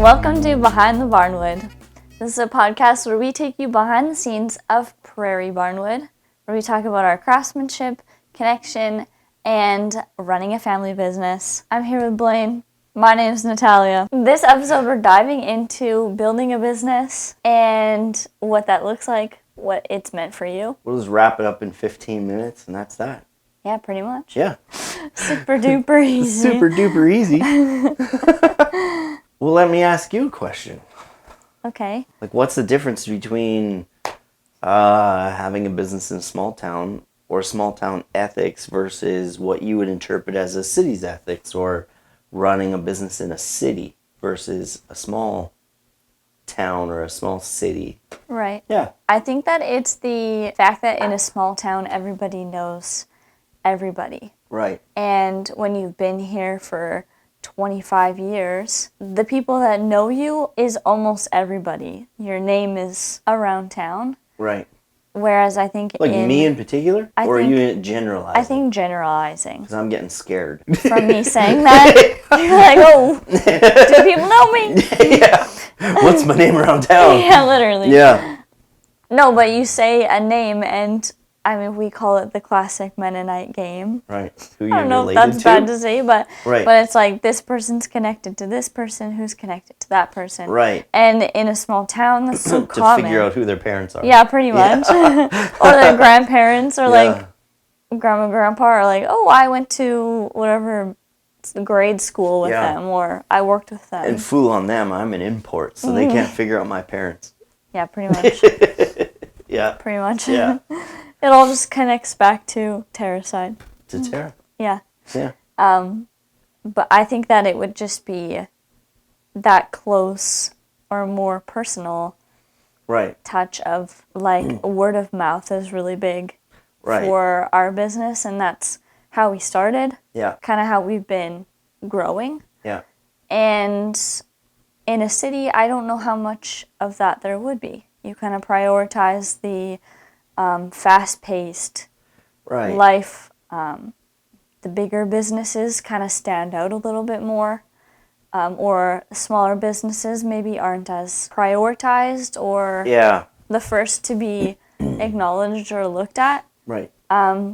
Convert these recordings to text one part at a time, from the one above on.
Welcome to Behind the Barnwood. This is a podcast where we take you behind the scenes of Prairie Barnwood, where we talk about our craftsmanship, connection, and running a family business. I'm here with Blayne. My name is Natalya. This episode, we're diving into building a business and what that looks like, what it's meant for you. We'll just wrap it up in 15 minutes, and that's that. Yeah, pretty much. Yeah. Super duper easy. Super duper easy. Well, let me ask you a question. Okay. Like, what's the difference between having a business in a small town or small town ethics versus what you would interpret as a city's ethics, or running a business in a city versus a small town or a small city? Right. Yeah. I think that it's the fact that in a small town, everybody knows everybody. Right. And when you've been here for 25 years, the people that know you is almost everybody. Your name is around town. Right. Whereas I think like me in particular? Or are you generalizing? I think generalizing. Because I'm getting scared. From me saying that, you're like, oh, do people know me? Yeah. What's my name around town? Yeah, literally. Yeah. No, but you say a name, and I mean, we call it the classic Mennonite game. Right. Who I you're don't know if related that's to? bad to say, but Right. but it's like this person's connected to this person who's connected to that person. Right. And in a small town, that's so to common. figure out who their parents are. Yeah, pretty much. Or their grandparents, or like Yeah. grandma, grandpa, are like, oh, I went to whatever grade school with Yeah. them, or I worked with them. And fool on them, I'm an import, so they can't figure out my parents. Yeah, pretty much. Yeah. Pretty much. Yeah. It all just connects back to Terracide. To Tara. Yeah. Yeah. But I think that it would just be that close or more personal Right. touch of, like, word of mouth is really big Right. for our business, and that's how we started, Yeah. kind of how we've been growing. Yeah. And in a city, I don't know how much of that there would be. You kind of prioritize the fast-paced Right. life. The bigger businesses kind of stand out a little bit more, or smaller businesses maybe aren't as prioritized or Yeah. the first to be acknowledged or looked at. Right.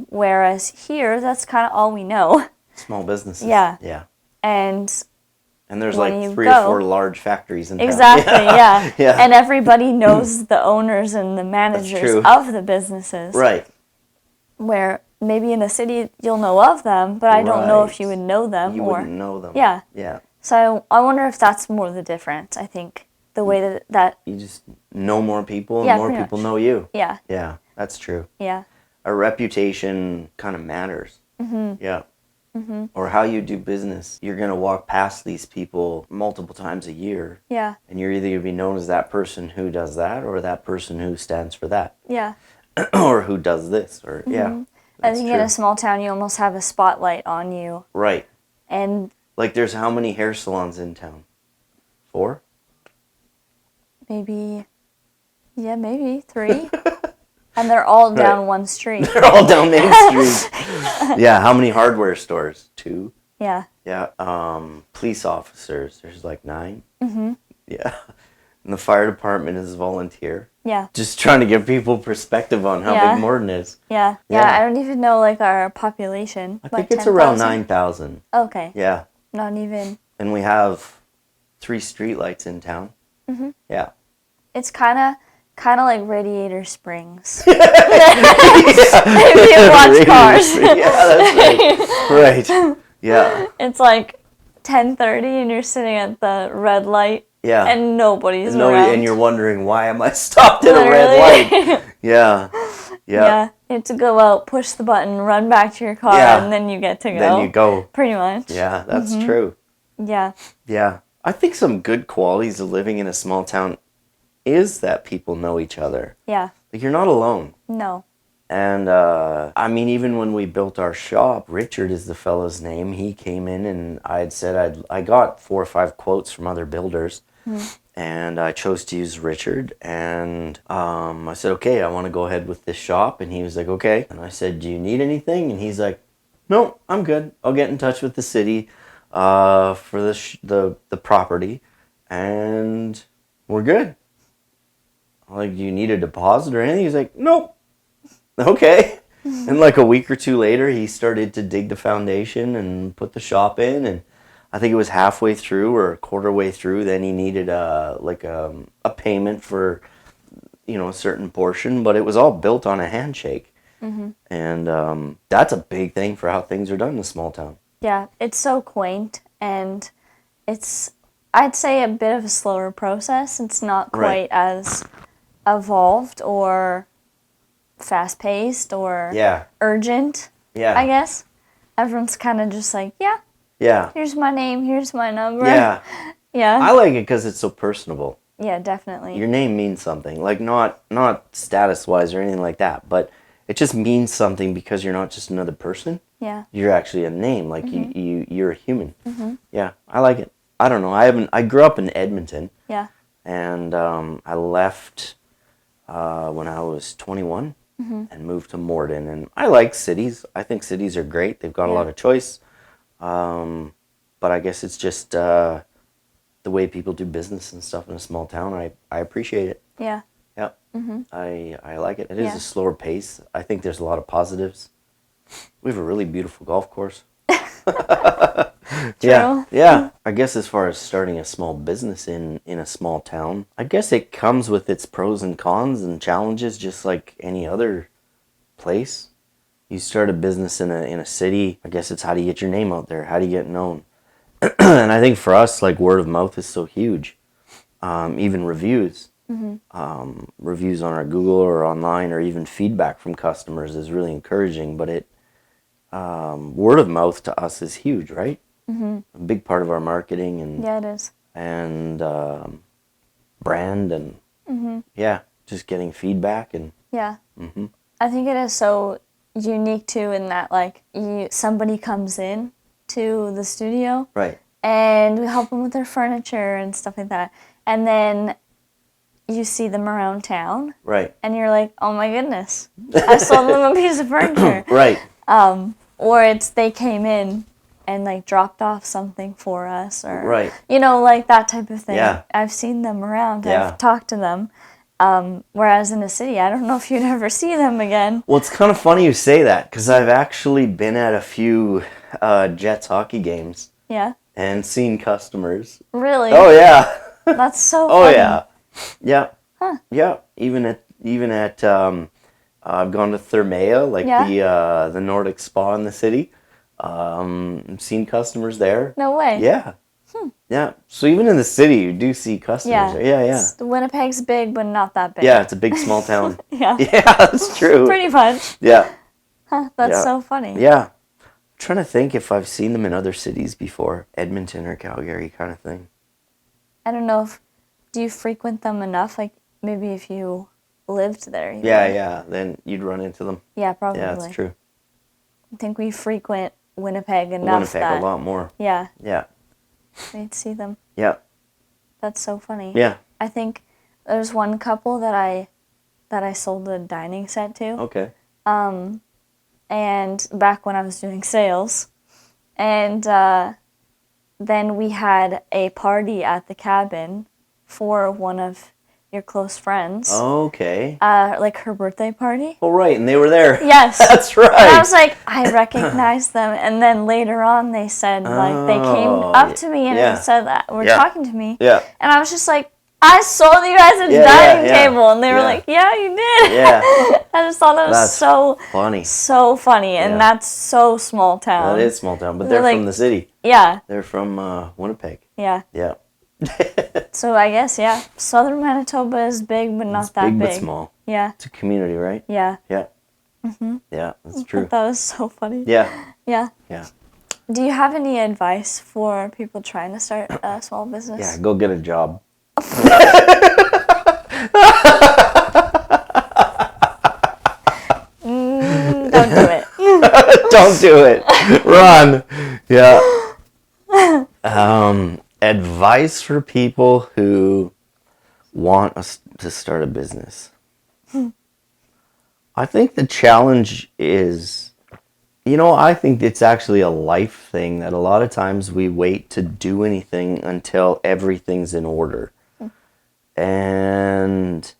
Whereas here, that's kind of all we know. Small businesses. Yeah. Yeah. And And there's when like you 3 go- or 4 large factories in town. exactly, yeah. Yeah. And everybody knows the owners and the managers true. of the businesses. Right. Where maybe in the city you'll know of them, but I don't know if Right. you would know them. You or wouldn't know them. Yeah. Yeah. So I wonder if that's more the difference. I think the way that You just know more people, and Yeah, more pretty people much. know you. yeah, Yeah. That's true. yeah, A reputation kind of matters. Mm-hmm. Yeah. Mm-hmm. Or how you do business. You're going to walk past these people multiple times a year, yeah, and you're either going to be known as that person who does that, or that person who stands for that, yeah. or who does this, or yeah. I That's think true. in a small town you almost have a spotlight on you, Right. and Like, there's how many hair salons in town? 4? maybe 3, and they're all down Right. one street. They're all down Main Street. Yeah. How many hardware stores? 2. Yeah, Yeah. Police officers. There's like 9. Mm-hmm. Yeah. And the fire department is volunteer. yeah, Just trying to give people perspective on how Yeah. big Morton is. yeah. Yeah. I don't even know like our population. I What, think it's around 10,000? 9,000. Okay, Yeah. not even. And we have 3 streetlights in town. Mm-hmm. Yeah. It's kind of like Radiator Springs. Yeah. If you watch Cars. Yeah, that's right. Right. Yeah. It's like 10:30 and you're sitting at the red light Yeah. and nobody's And around. and you're wondering, why am I stopped at a red Literally. light? Yeah. Yeah. Yeah, you have to go out, push the button, run back to your car, Yeah. and then you get to go. Then you go. Pretty much. Yeah, that's true. Yeah. Yeah. I think some good qualities of living in a small town is that people know each other. Yeah. Like, you're not alone. No. And, I mean, even when we built our shop, Richard is the fellow's name. He came in and I had said I got 4 or 5 quotes from other builders. And I chose to use Richard. And I said, okay, I want to go ahead with this shop. And he was like, okay. And I said, do you need anything? And he's like, no, I'm good. I'll get in touch with the city for the property. and we're good. I'm like, do you need a deposit or anything? He's like, nope. Okay. And like a week or two later, he started to dig the foundation and put the shop in. And I think it was halfway through or a quarter way through. Then he needed a payment for, a certain portion. But it was all built on a handshake. Mm-hmm. And that's a big thing for how things are done in a small town. Yeah, it's so quaint. And it's, I'd say, a bit of a slower process. It's not quite as evolved or fast-paced or urgent, I guess. Everyone's kind of just like, here's my name, here's my number. Yeah. Yeah. I like it because it's so personable. Yeah, definitely. Your name means something. Like, not status-wise or anything like that, but it just means something because you're not just another person. Yeah. You're actually a name. Like, you're a human. Mm-hmm. Yeah, I like it. I don't know. I grew up in Edmonton. Yeah. And I left when I was 21 and moved to Morden. And I like cities. I think cities are great. They've got a lot of choice. But I guess it's just the way people do business and stuff in a small town. I appreciate it. Yeah. Yeah. Mm-hmm. I like it. It is a slower pace. I think there's a lot of positives. We have a really beautiful golf course. True. Yeah. I guess as far as starting a small business in a small town, I guess it comes with its pros and cons and challenges just like any other place. You start a business in a city, I guess it's how do you get your name out there? How do you get known? And I think for us, like, word of mouth is so huge. Even reviews. Mm-hmm. Reviews on our Google or online or even feedback from customers is really encouraging, but word of mouth to us is huge, right? Mm-hmm. A big part of our marketing and it is. And brand and just getting feedback and I think it is so unique too in that like somebody comes in to the studio, right, and we help them with their furniture and stuff like that, and then you see them around town, right, and you're like, oh my goodness, I sold them a piece of furniture, right. Or it's they came in and like dropped off something for us, or like that type of thing. Yeah. I've seen them around. I've talked to them. Whereas in the city, I don't know if you'd ever see them again. Well, it's kind of funny you say that because I've actually been at a few Jets hockey games. Yeah. And seen customers. Really? Oh yeah. That's so funny. Oh yeah. Yeah. Huh. Yeah. Even at I've gone to Thermea, like the Nordic spa in the city. Seen customers there. No way. Yeah. Yeah. So even in the city, you do see customers there. Yeah. Winnipeg's big, but not that big. Yeah, it's a big small town. Yeah. Yeah, that's true. Pretty much. Yeah. Huh, that's so funny. Yeah. I'm trying to think if I've seen them in other cities before. Edmonton or Calgary kind of thing. I don't know do you frequent them enough? Like maybe if you lived there. Yeah. Then you'd run into them. Yeah, probably. Yeah, that's true. I think we frequent Winnipeg enough. A lot more. Yeah. Yeah. We'd see them. Yeah. That's so funny. Yeah. I think there's one couple that I sold a dining set to. Okay. And back when I was doing sales, and then we had a party at the cabin for one of your close friends. Okay. Like her birthday party. Oh, right, and they were there. Yes. That's right. And I was like, I recognized them. And then later on they said, like, they came up to me and said that, were talking to me. Yeah. And I was just like, I sold you guys a dining table. And they were like, yeah, you did. Yeah. I just thought that was so funny. So funny. And that's so small town. That is small town, but they're like, from the city. Yeah. They're from Winnipeg. Yeah. Yeah. So I guess, Southern Manitoba is big, but not that big. Big, but small. Yeah. It's a community, right? Yeah. Yeah. Mm-hmm. Yeah, that's true. That was so funny. Yeah. Yeah. Yeah. Do you have any advice for people trying to start a small business? Yeah, go get a job. Don't do it. Don't do it. Run. Yeah. Advice for people who want us to start a business. I think the challenge is, I think it's actually a life thing that a lot of times we wait to do anything until everything's in order. And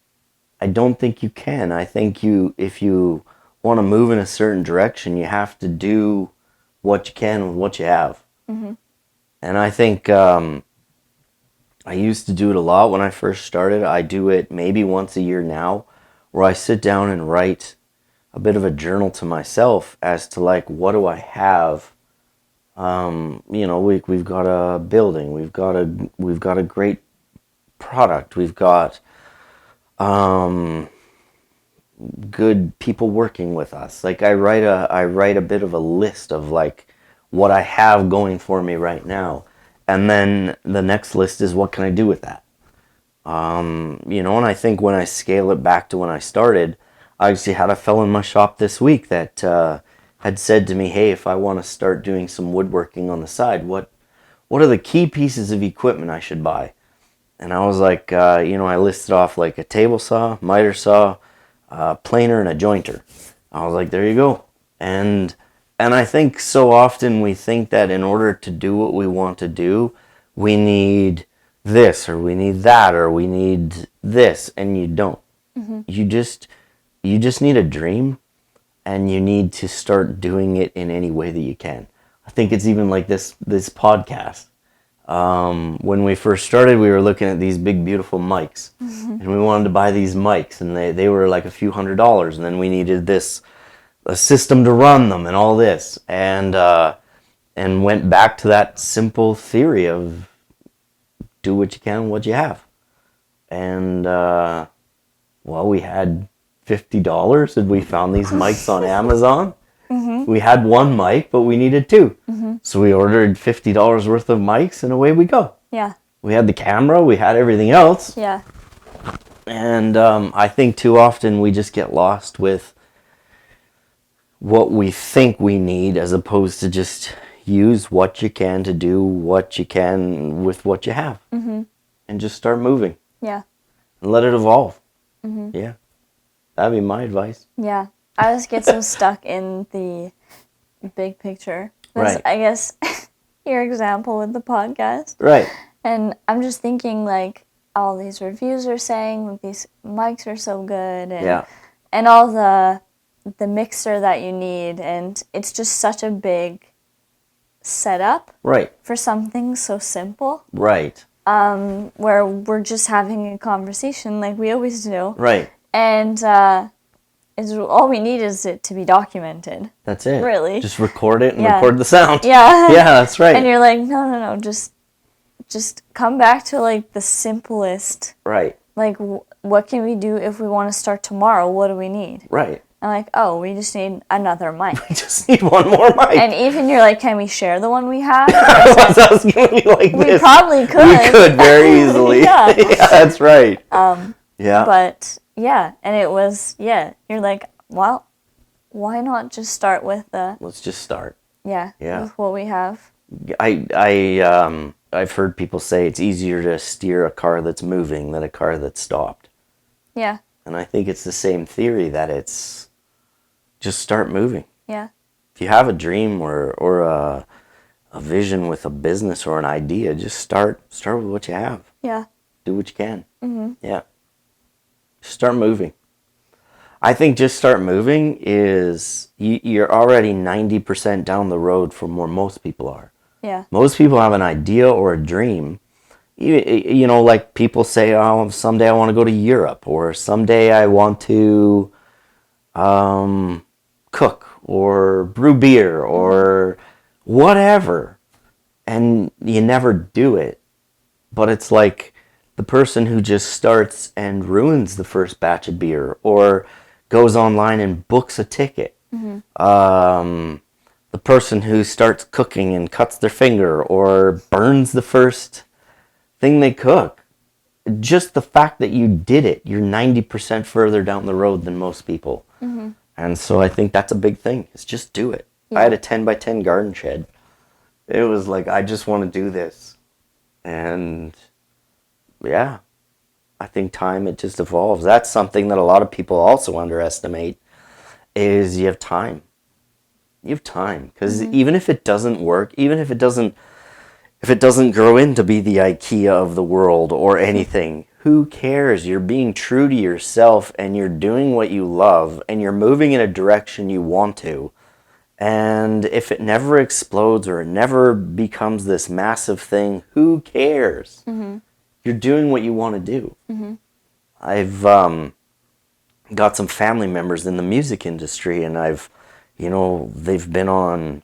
I don't think you can. I think if you want to move in a certain direction, you have to do what you can with what you have. Mm-hmm. And I think I used to do it a lot when I first started. I do it maybe once a year now, where I sit down and write a bit of a journal to myself as to like, what do I have? We've got a building, we've got a great product, we've got good people working with us. Like I write a bit of a list of like what I have going for me right now, and then the next list is what can I do with that. And I think when I scale it back to when I started, I actually had a fellow in my shop this week that had said to me, "Hey, if I want to start doing some woodworking on the side, what are the key pieces of equipment I should buy?" And I was like, I listed off like a table saw, miter saw, planer, and a jointer. I was like, there you go. And I think so often we think that in order to do what we want to do, we need this or we need that or we need this, and you don't. Mm-hmm. You just need a dream, and you need to start doing it in any way that you can. I think it's even like this podcast. When we first started, we were looking at these big, beautiful mics, and we wanted to buy these mics, and they were like a few $100s, and then we needed a system to run them and all this, and went back to that simple theory of do what you can, what you have. And, we had $50 and we found these mics on Amazon. Mm-hmm. We had one mic, but we needed two. Mm-hmm. So we ordered $50 worth of mics, and away we go. Yeah. We had the camera, we had everything else. Yeah. And I think too often we just get lost with what we think we need, as opposed to just use what you can to do what you can with what you have. Mm-hmm. And just start moving. Yeah. And let it evolve. Mm-hmm. Yeah. That'd be my advice. Yeah. I just get so stuck in the big picture. That's, Right. I guess your example with the podcast. Right. And I'm just thinking like all these reviews are saying these mics are so good, and Yeah. and all the mixer that you need, and it's just such a big setup Right. for something so simple. Right. Where we're just having a conversation like we always do. Right. And all we need is it to be documented. That's it. Really. Just record it and Yeah. record the sound. Yeah. Yeah, that's right. And you're like, no, just come back to like the simplest. Right. Like, what can we do if we want to start tomorrow? What do we need? Right. And like, oh, we just need another mic. We just need one more mic. And even you're like, can we share the one we have? I was going to be like We this. probably could. We could very easily. Yeah. Yeah, that's right. Yeah. But yeah, and it was, you're like, well, why not just start with Let's just start. Yeah. With what we have. I've heard people say it's easier to steer a car that's moving than a car that's stopped. Yeah. And I think it's the same theory, that it's just start moving. Yeah. If you have a dream or a vision with a business or an idea, just start with what you have. Yeah. Do what you can. Mm-hmm. Yeah. Start moving. I think just start moving is, you're already 90% down the road from where most people are. Yeah. Most people have an idea or a dream. Like people say, oh, someday I want to go to Europe, or someday I want to cook or brew beer or whatever. And you never do it. But it's like the person who just starts and ruins the first batch of beer, or goes online and books a ticket. Mm-hmm. The person who starts cooking and cuts their finger or burns the first thing they cook. Just the fact that you did it, you're 90% further down the road than most people. Mm-hmm. And so I think that's a big thing, is just do it. Yeah. I had a 10 by 10 garden shed. It was like, I just want to do this. And yeah, I think time, it just evolves. That's something that a lot of people also underestimate, is you have time. You have time, because even if it doesn't work, even if it doesn't grow into be the IKEA of the world or anything, who cares? You're being true to yourself, and you're doing what you love, and you're moving in a direction you want to. And if it never explodes or it never becomes this massive thing, who cares? You're doing what you want to do. I've got some family members in the music industry, and they've been on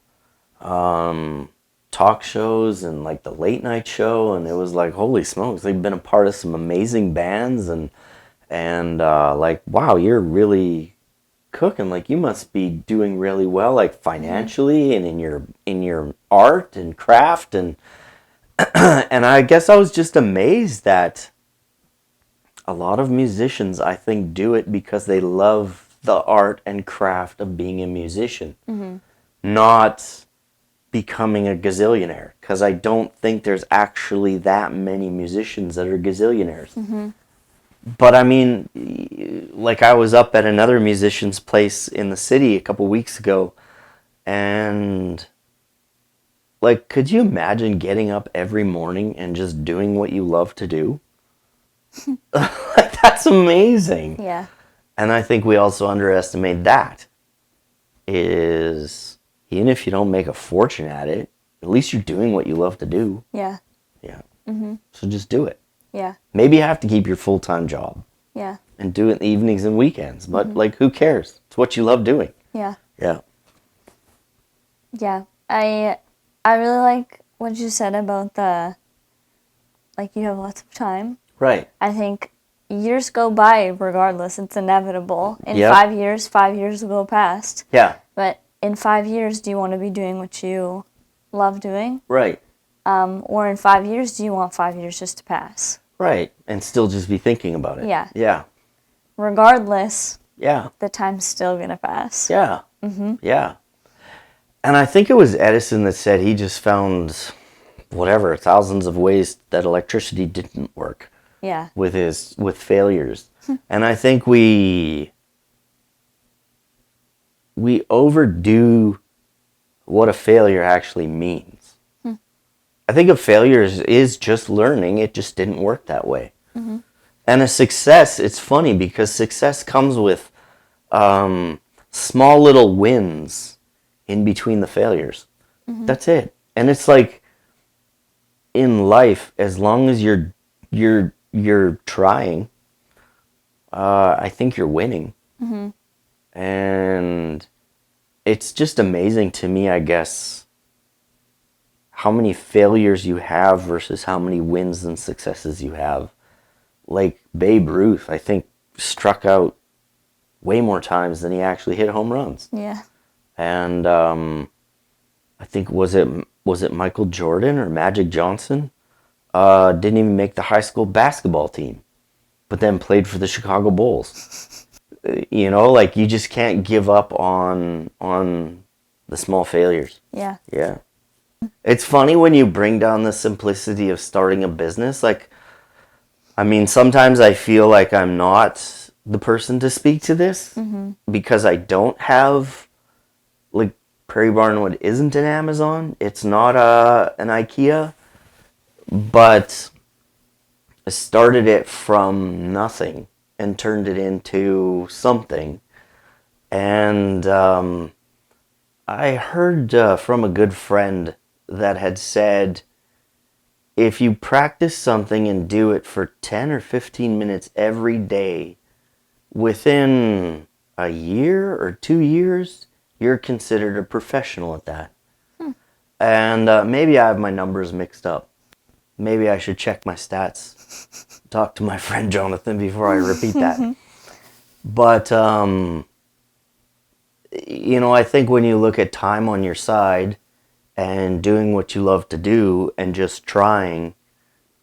talk shows and like the late night show, and it was like, holy smokes, they've been a part of some amazing bands, and like, wow, you're really cooking. Like, you must be doing really well, like financially and in your art and craft, and and I guess I was just amazed that a lot of musicians, I think, do it because they love the art and craft of being a musician, not becoming a gazillionaire. Because I don't think there's actually that many musicians that are gazillionaires. But I mean, like, I was up at another musician's place in the city a couple weeks ago, and like, could you imagine getting up every morning and just doing what you love to do? Like, that's amazing. Yeah. And I think we also underestimate that. Is, even if you don't make a fortune at it, at least you're doing what you love to do. Yeah. Yeah. So just do it. Yeah. Maybe you have to keep your full-time job Yeah. and do it in the evenings and weekends, but like, who cares? It's what you love doing. Yeah. Yeah. Yeah. I really like what you said about you have lots of time. Right. I think years go by regardless. It's inevitable. In Yep. 5 years will go past. Yeah. But in 5 years, do you want to be doing what you love doing? Right. Or in 5 years, do you want 5 years just to pass? Right. And still just be thinking about it. Yeah. Yeah. Regardless, Yeah. the time's still going to pass. Yeah. Yeah. And I think it was Edison that said he just found whatever, thousands of ways that electricity didn't work Yeah. with failures. And I think we overdo what a failure actually means. I think a failure is just learning. It just didn't work that way. And a success, it's funny because success comes with small little wins in between the failures. That's it. And it's like, in life, as long as you're trying, I think you're winning. And it's just amazing to me, I guess, how many failures you have versus how many wins and successes you have. Like Babe Ruth, I think, struck out way more times than he actually hit home runs. Yeah. And I think, was it Michael Jordan or Magic Johnson? Didn't even make the high school basketball team, but then played for the Chicago Bulls. Like, you just can't give up on the small failures. Yeah. Yeah. It's funny when you bring down the simplicity of starting a business. Like, I mean, sometimes I feel like I'm not the person to speak to this because I don't have, like, Prairie Barnwood isn't an Amazon. It's not an IKEA. But I started it from nothing and turned it into something. And I heard from a good friend that had said, if you practice something and do it for 10 or 15 minutes every day, within a year or 2 years, you're considered a professional at that. And maybe I have my numbers mixed up. Maybe I should check my stats. Talk to my friend Jonathan before I repeat that. But, I think when you look at time on your side and doing what you love to do and just trying,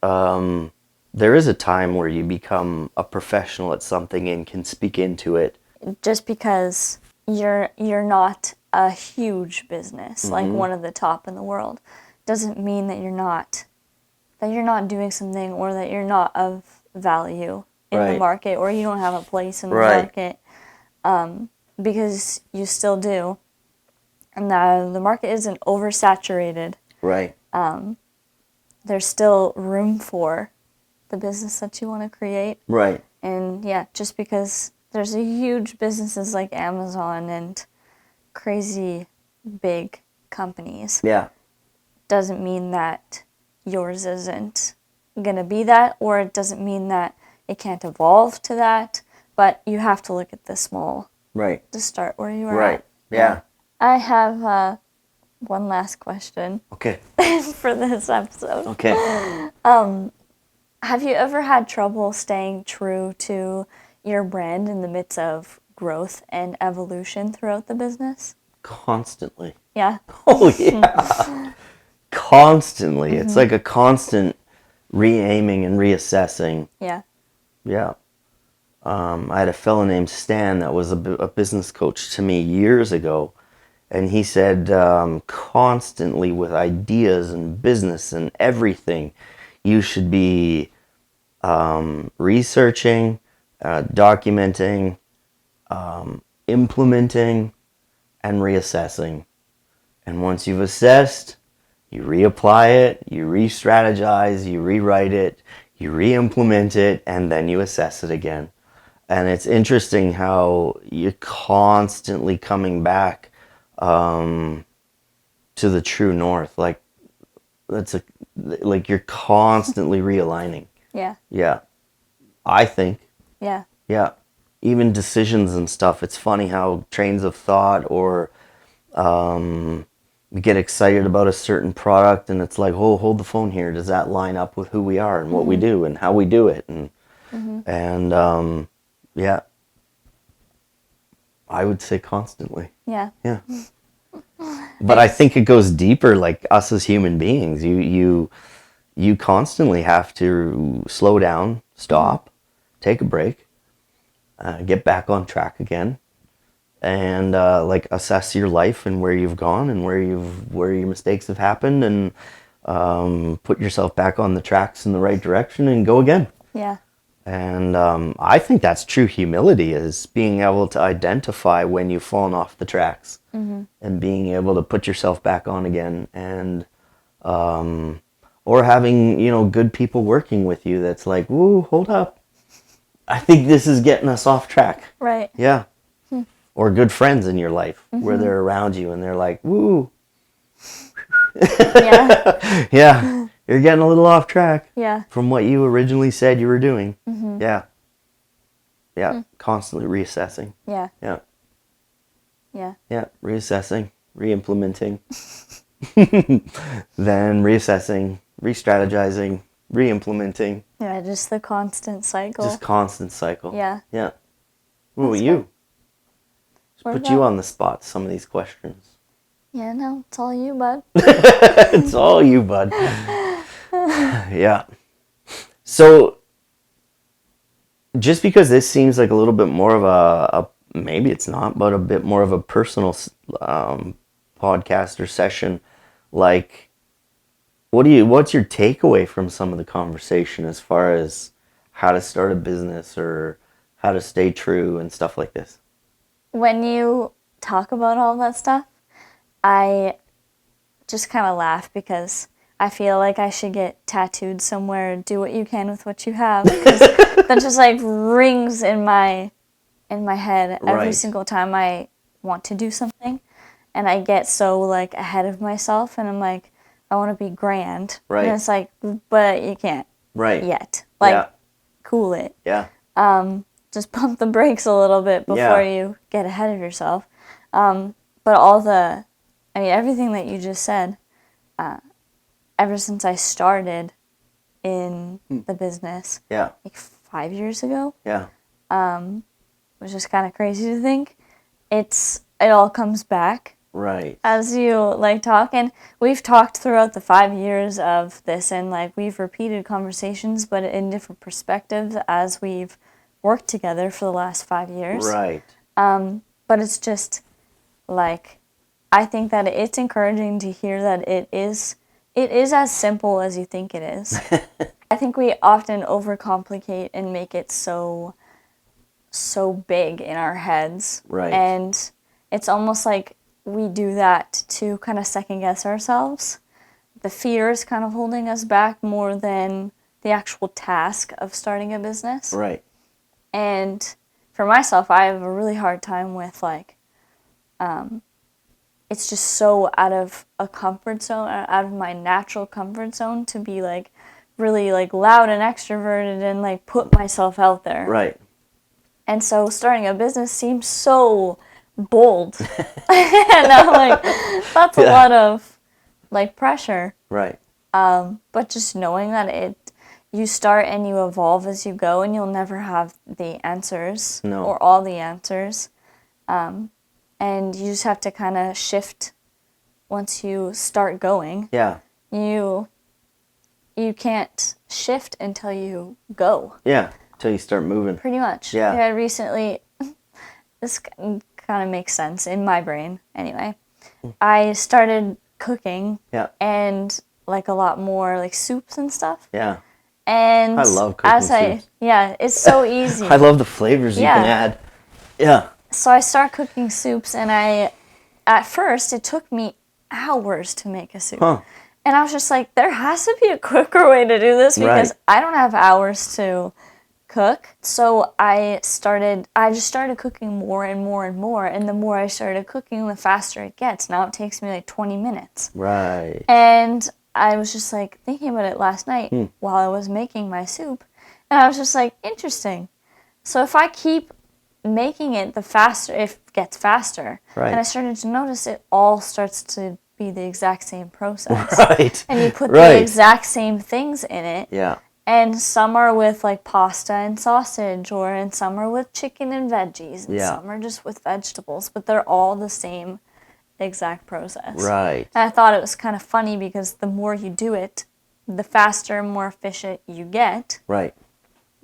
there is a time where you become a professional at something and can speak into it. Just because you're not a huge business, like one of the top in the world, doesn't mean that you're not doing something, or that you're not of value in the market, or you don't have a place in the market, because you still do. and the market isn't oversaturated. Right. There's still room for the business that you want to create. Right. And yeah, just because there's a huge businesses like Amazon and crazy big companies Yeah. doesn't mean that yours isn't going to be that, or it doesn't mean that it can't evolve to that, but you have to look at the small Right. to start where you are Right. at. Yeah. I have one last question Okay. for this episode. Okay. Have you ever had trouble staying true to your brand in the midst of growth and evolution throughout the business? Constantly. Yeah. Oh, yeah. Constantly. It's like a constant re-aiming and reassessing. Yeah. Yeah. I had a fellow named Stan that was a business coach to me years ago. And he said constantly with ideas and business and everything, you should be researching, documenting, implementing, and reassessing. And once you've assessed, you reapply it, you re-strategize, you rewrite it, you re-implement it, and then you assess it again. And it's interesting how you're constantly coming back to the true north. Like you're constantly realigning. Yeah. Yeah, I think. Yeah. Yeah, even decisions and stuff. It's funny how trains of thought or we get excited about a certain product, and it's like, oh, hold the phone here. Does that line up with who we are and what we do and how we do it? And yeah, I would say constantly. Yeah. Yeah. But I think it goes deeper, like us as human beings. You constantly have to slow down, stop, take a break, get back on track again, and like assess your life and where you've gone and where your mistakes have happened, and put yourself back on the tracks in the right direction and go again. Yeah. And I think that's true humility, is being able to identify when you've fallen off the tracks and being able to put yourself back on again, and or having, good people working with you that's like, woo, hold up. I think this is getting us off track. Right. Yeah. Or good friends in your life where they're around you and they're like, woo. Yeah. Yeah. You're getting a little off track. Yeah. From what you originally said you were doing. Yeah. Yeah. Constantly reassessing. Yeah. Yeah. Yeah. Yeah. Reassessing, re-implementing, then reassessing, re-strategizing, re-implementing. Yeah, just the constant cycle. Just constant cycle. Yeah. Yeah. What about you? What Put you about- on the spot, some of these questions. Yeah, no, it's all you, bud. It's all you, bud. Yeah. So, just because this seems like a little bit more of a maybe it's not, but a bit more of a personal podcast or session, like, what's your takeaway from some of the conversation as far as how to start a business or how to stay true and stuff like this? When you talk about all that stuff, I just kind of laugh because I feel like I should get tattooed somewhere, do what you can with what you have, because that just like rings in my head every Right. single time I want to do something, and I get so like ahead of myself, and I'm like, I want to be grand, Right. and it's like, but you can't Right. yet, like, Yeah. cool it. Yeah. Just pump the brakes a little bit before Yeah. you get ahead of yourself. But everything that you just said, ever since I started in the business, Yeah. like 5 years ago, Yeah. which is kind of crazy to think, it all comes back Right. as you like talk. And we've talked throughout the 5 years of this, and like we've repeated conversations, but in different perspectives as we've worked together for the last 5 years. Right. But it's just like, I think that it's encouraging to hear that it is as simple as you think it is. I think we often overcomplicate and make it so big in our heads. Right. And it's almost like we do that to kind of second guess ourselves. The fear is kind of holding us back more than the actual task of starting a business. Right. And for myself, I have a really hard time with like, it's just so out of a comfort zone, out of my natural comfort zone to be like really like loud and extroverted and like put myself out there. Right. And so starting a business seems so bold. And I'm like, that's a lot of like pressure. Right. But just knowing that you start and you evolve as you go, and you'll never have the answers or all the answers. And you just have to kind of shift once you start going. Yeah. You can't shift until you go. Yeah, until you start moving. Pretty much. Yeah. I recently, this kind of makes sense in my brain anyway. I started cooking. Yeah. And like a lot more like soups and stuff. Yeah. And I love cooking soups. Yeah, it's so easy. I love the flavors you can add. Yeah. So I start cooking soups, and at first it took me hours to make a soup. Huh. And I was just like, there has to be a quicker way to do this because I don't have hours to cook. So I just started cooking more and more and more, and the more I started cooking, the faster it gets. Now it takes me like 20 minutes. Right. And I was just like thinking about it last night while I was making my soup, and I was just like, interesting. So if I keep making it, the faster it gets faster. Right. And I started to notice it all starts to be the exact same process. Right. And you put the exact same things in it. Yeah. And some are with like pasta and sausage, and some are with chicken and veggies, and some are just with vegetables, but they're all the same exact process. Right. And I thought it was kind of funny because the more you do it, the faster and more efficient you get. Right.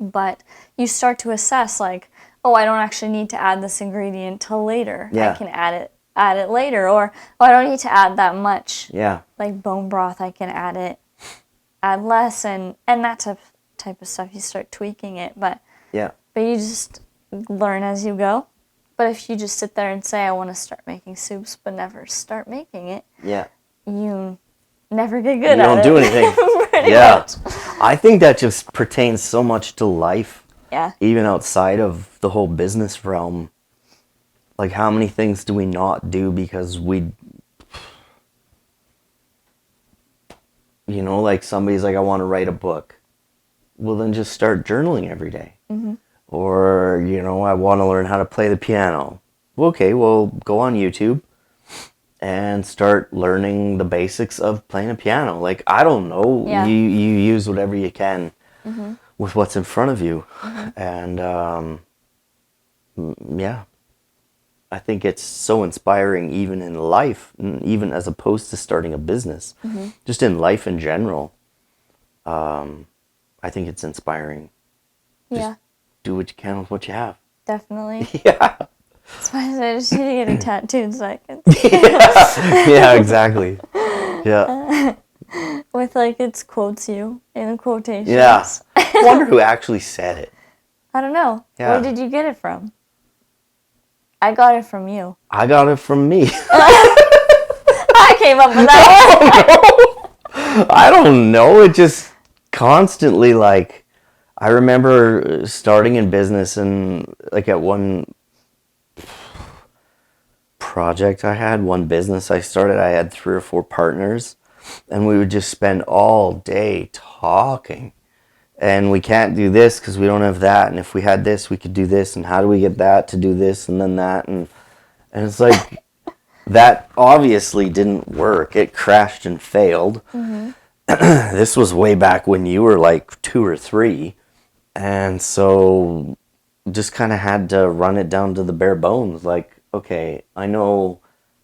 But you start to assess like, oh, I don't actually need to add this ingredient till later. Yeah. I can add it later, or oh, I don't need to add that much. Yeah. Like bone broth, I can add less, and that type of stuff. You start tweaking it, but you just learn as you go. But if you just sit there and say, I want to start making soups, but never start making it, you never get good at it. You don't do anything. Pretty much. I think that just pertains so much to life. Yeah. Even outside of the whole business realm. Like, how many things do we not do because like somebody's like, I want to write a book. Well, then just start journaling every day. Mm-hmm. Or, I want to learn how to play the piano. Okay, well, go on YouTube and start learning the basics of playing a piano. Like, I don't know. Yeah. You use whatever you can with what's in front of you. And, I think it's so inspiring even in life, even as opposed to starting a business. Just in life in general. I think it's inspiring. Just do what you can with what you have. Definitely. Yeah. That's why I just need to get a tattoo so I can. Yeah, exactly. Yeah. With like its quotes you in quotations. Yeah. I wonder who actually said it. I don't know. Yeah. Where did you get it from? I got it from you. I got it from me. I came up with that one. I don't know. It just constantly, like, I remember starting in business and like at one project I had, one business I started, I had 3 or 4 partners, and we would just spend all day talking. And we can't do this because we don't have that. And if we had this, we could do this. And how do we get that to do this and then that? And it's like, that obviously didn't work. It crashed and failed. This was way back when you were like 2 or 3. And so just kind of had to run it down to the bare bones. Like, okay, I know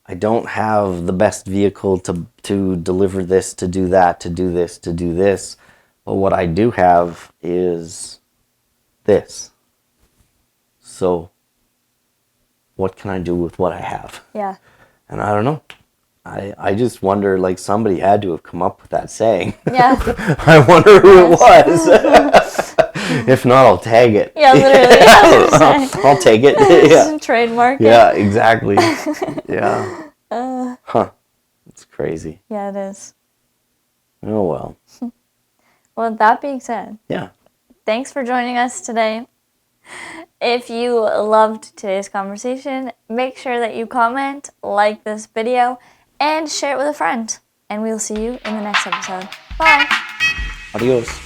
I don't have the best vehicle to deliver this, to do that, to do this, to do this. But what I do have is this. So what can I do with what I have? Yeah. And I don't know. I just wonder, like, somebody had to have come up with that saying. Yeah. I wonder who it was. If not, I'll tag it. Yeah, literally. I'll take it. Yeah. Trademark it. Yeah, exactly. Yeah. Huh. It's crazy. Yeah, it is. Oh, well. Well, that being said, Yeah. thanks for joining us today. If you loved today's conversation, make sure that you comment, like this video, and share it with a friend. And we'll see you in the next episode. Bye. Adios.